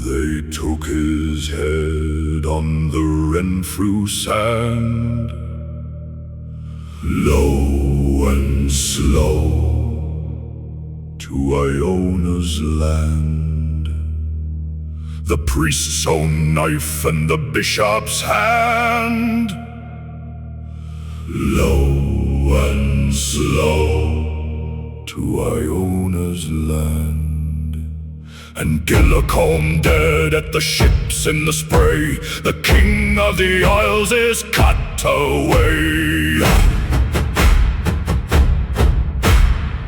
They took his head on the Renfrew sand, low and slow to Iona's land. The priest's own knife and the bishop's hand, low and slow to Iona's land. And Gillicombe dead at the ships in the spray, the king of the Isles is cut away.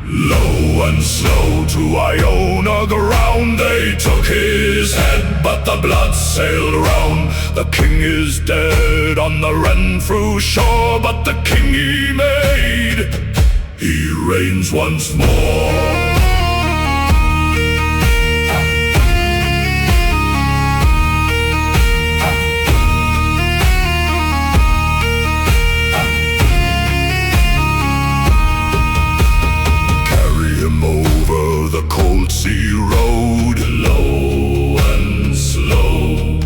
Low and slow to Iona ground they took his head, but the blood sailed round. The king is dead on the Renfrew shore, but the king he made, he reigns once more. Sea road, low and slow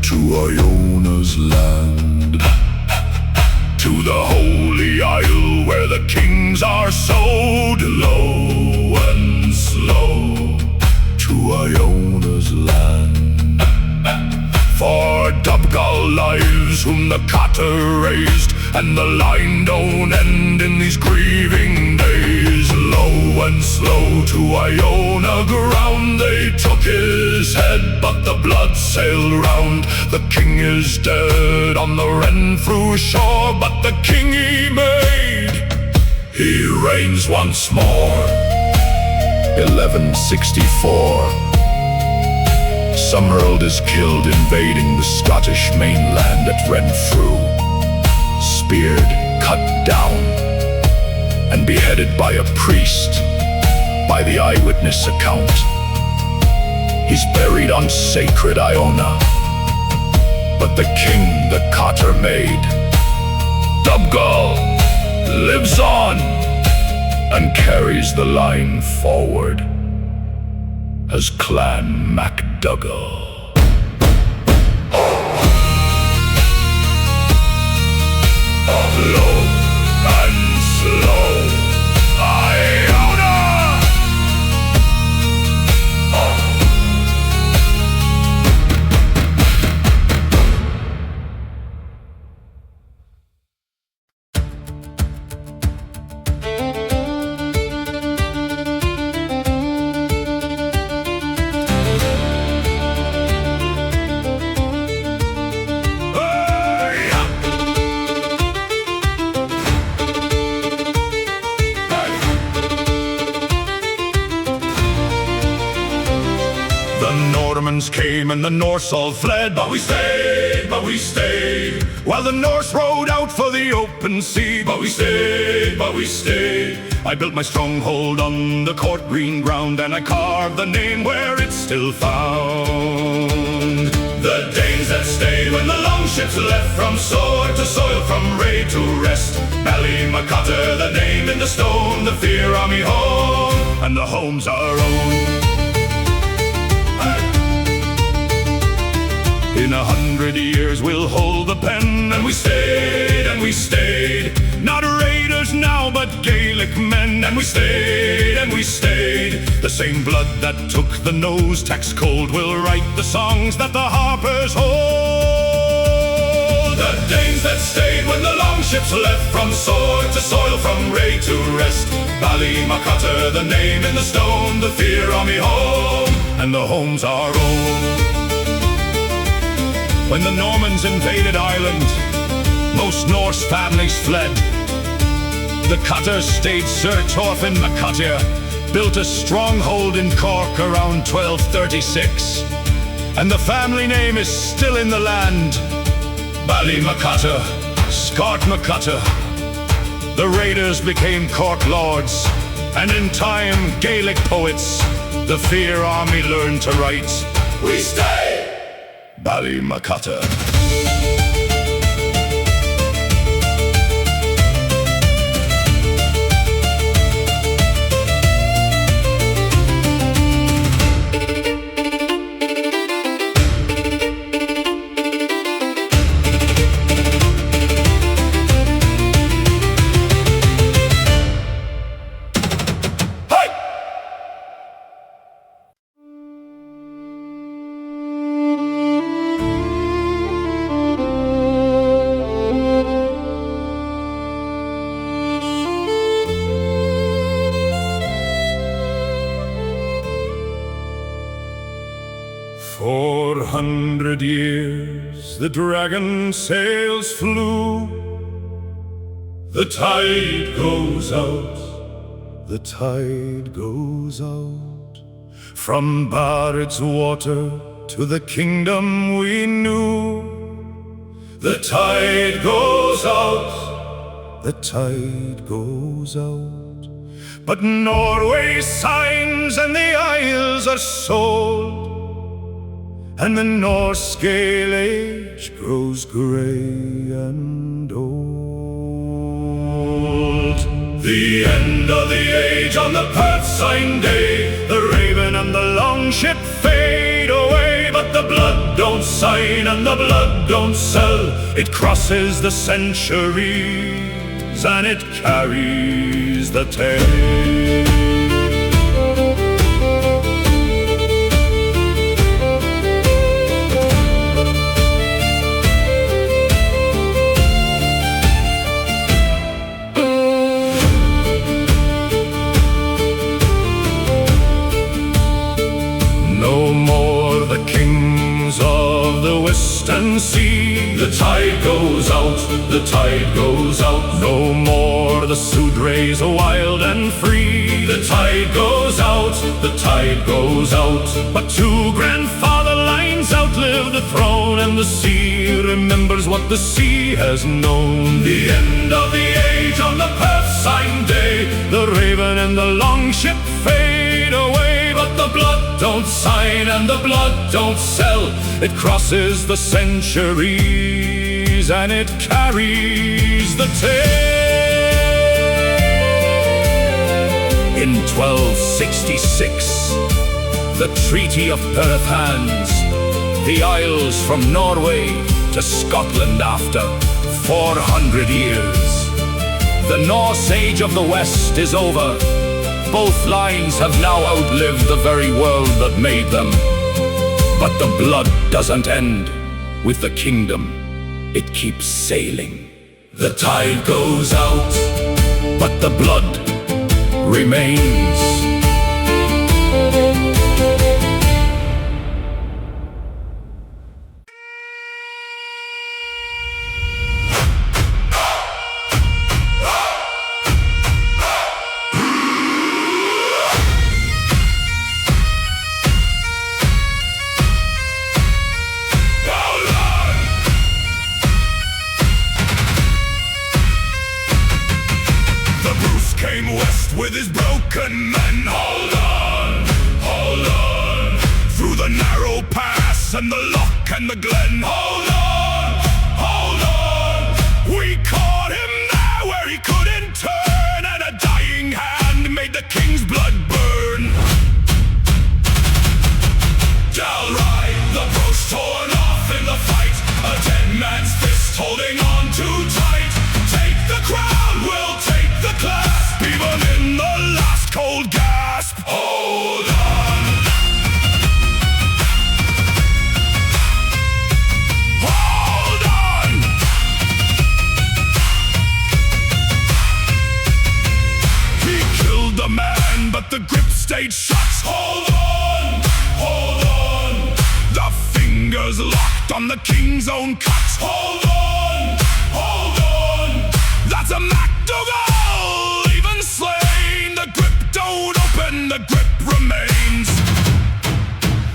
to Iona's land, to the holy isle where the kings are sowed, low and slow to Iona's land. For MacDougall lives whom the cotter raised, and the line don't end in these grieving days. Low and slow to Iona ground they took his head, but the blood sailed round. The king is dead on the Renfrew shore, but the king he made, he reigns once more. 1164. Summerald is killed invading the Scottish mainland at Renfrew, speared, cut down, and beheaded by a priest, by the eyewitness account. He's buried on sacred Iona, but the king the cotter made, MacDougall, lives on and carries the line forward as Clan MacDougall. Low and slow, Iona! The Normans came and the Norse all fled, but we stayed, but we stayed. While the Norse rode out for the open sea, but we stayed, but we stayed. I built my stronghold on the court green ground, and I carved the name where it's still found. The Danes that stayed when the long ships left, from sword to soil, from raid to rest. Ballymacotter, the name in the stone, the Fear Army home, and the home's our own. In 100 years we'll hold the pen, and we stayed, and we stayed. Not raiders now, but Gaelic men, and we stayed, and we stayed. The same blood that took the nose tax cold will write the songs that the harpers hold. The Danes that stayed when the long ships left, from sword to soil, from raid to rest. Ballymacotter, the name in the stone, the Fear Army home, and the home's our own. When the Normans invaded Ireland, most Norse families fled. The cotter stayed Sir Torfinn MacCottir, built a stronghold in Cork around 1236. And the family name is still in the land, Ballymacotter, Scott MacCottir. The raiders became Cork lords, and in time Gaelic poets, the Fear Army learned to write, "We stay, Ballymacotter." 400 years the dragon sails flew. The tide goes out, the tide goes out, from Barrett's water to the kingdom we knew. The tide goes out, the tide goes out, but Norway signs and the Isles are sold, and the Norse scale age grows grey and old. The end of the age on the Perth sign day, the raven and the longship fade away, but the blood don't sign and the blood don't sell. It crosses the centuries and it carries the tale. And see, the tide goes out, the tide goes out. No more the Sudrays wild and free. The tide goes out, the tide goes out. But two grandfather lines outlive the throne, and the sea remembers what the sea has known. The end of the age on the Perth sign day, the raven and the longship fade away, but the blood don't sign and the blood don't sell. It crosses the centuries and it carries the tale. In 1266, the Treaty of Perth hands the Isles from Norway to Scotland after 400 years. The Norse age of the West is over. Both lines have now outlived the very world that made them. But the blood doesn't end with the kingdom, it keeps sailing. The tide goes out, but the blood remains. Came west with his broken men. Hold on, hold on, through the narrow pass and the loch and the glen. Hold on, hold on, we caught him there where he couldn't turn, and a dying hand made the king's blood burn. Dalry, the brooch torn off in the fight, a dead man's fist holding on too tight. Take the crown, we'll take the clasp, even in the last cold gasp. Hold on, hold on. He killed the man, but the grip stayed shut. Hold on, hold on. The fingers locked on the king's own cut. Hold on, hold on. That's a MacDougall, even slain. The grip don't open, the grip remains.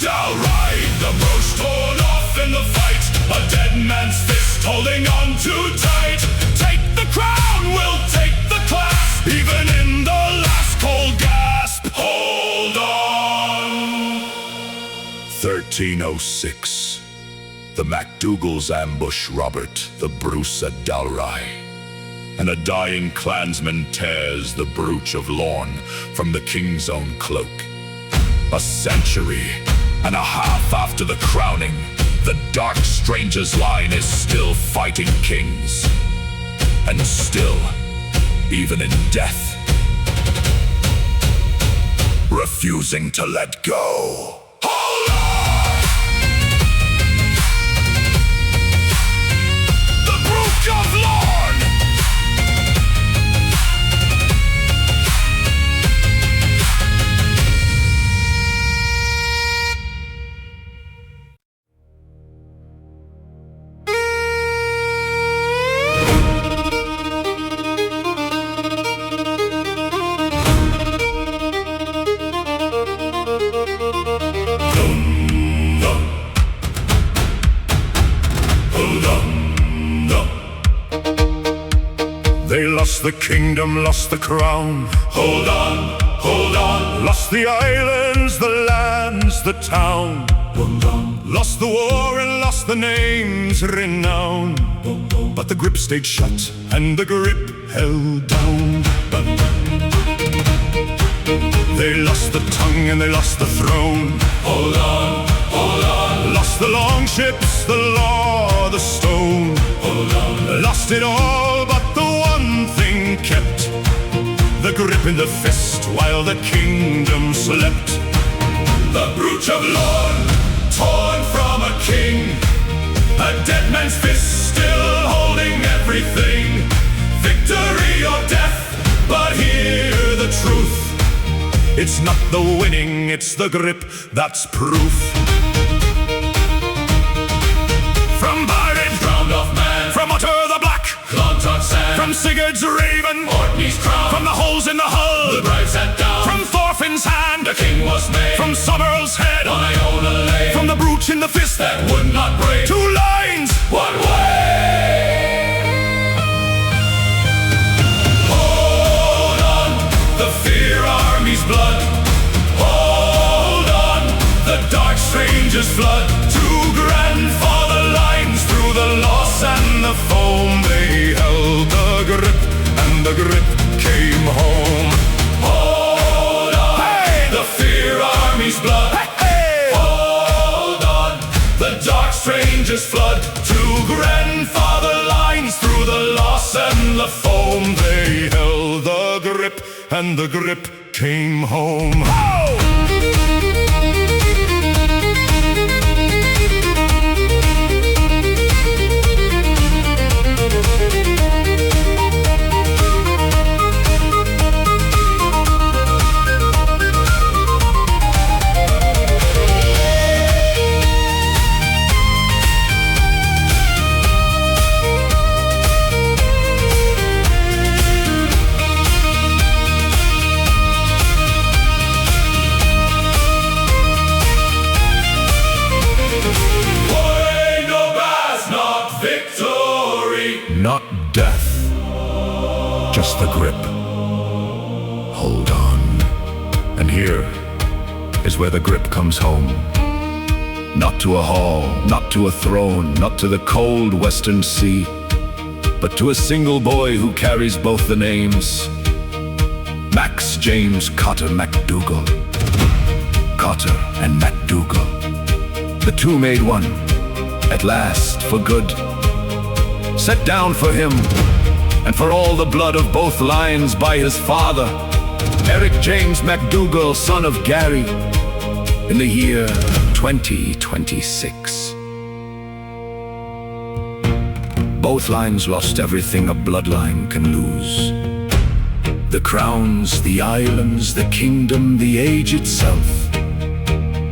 Dalry, the brooch torn off in the fight, a dead man's fist holding on too tight. Take the crown, we'll take the clasp, even in the last cold gasp. Hold on. 1306. The MacDougalls ambush Robert the Bruce at Dalry, and a dying clansman tears the brooch of Lorne from the king's own cloak. A century and a half after the crowning, the dark stranger's line is still fighting kings, and still, even in death, refusing to let go. Hold on! The brooch of Lorne! lost the kingdom, lost the crown. Hold on, hold on. Lost the islands, the lands, the town. Lost the war and lost the name's renown. But the grip stayed shut and the grip held down. They lost the tongue and they lost the throne. Hold on, hold on. Lost the long ships, the law, the stone. Hold on. Lost it all, but the one thing kept, the grip in the fist while the kingdom slept. The brooch of lawn, torn from a king, a dead man's fist still holding everything. Victory or death, but hear the truth. It's not the winning, it's the grip that's proof. From Barded, drowned off man. From Otter the Black, Clontarf sand. From Sigurd's raven, Orkney's crown. From the holes in the hull, the bride sat down. From Thorfinn's hand, the king was made. From Summerl's head, on Iona lay. From the brooch in the fist that would not break. 2 lines, one way. Hold on, the Fear Army's blood. Hold on, the dark stranger's flood. 2 grandfather lines through the loss and the foam. They held the grip and the grip came home. Hold on, hey! The Fear Army's blood. Hey, hey! Hold on, the dark stranger's flood. 2 grandfather lines through the loss and the foam. They held the grip and the grip came home. Oh! Not death, just the grip. Hold on. And here is where the grip comes home. Not to a hall, not to a throne, not to the cold western sea, but to a single boy who carries both the names. Max James Cotter MacDougall. Cotter and MacDougall. The 2 made one, at last, for good. Set down for him, and for all the blood of both lines by his father, Eric James MacDougall, son of Gary, in the year 2026. Both lines lost everything a bloodline can lose. The crowns, the islands, the kingdom, the age itself.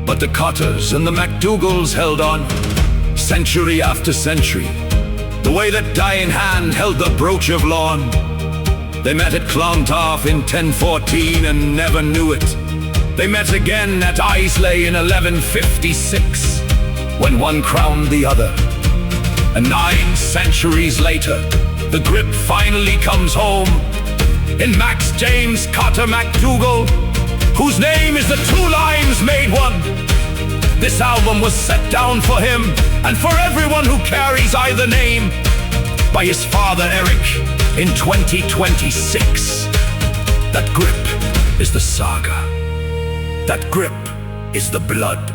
But the Cotters and the MacDougalls held on, century after century, the way that Dying Hand held the brooch of lawn. They met at Clontarf in 1014 and never knew it. They met again at Islay in 1156, when one crowned the other. And 9 centuries later, the grip finally comes home in Max James Cotter MacDougall, whose name is the 2 lines made one. This album was set down for him and for everyone who carries either name by his father Eric in 2026. That grip is the saga. That grip is the blood.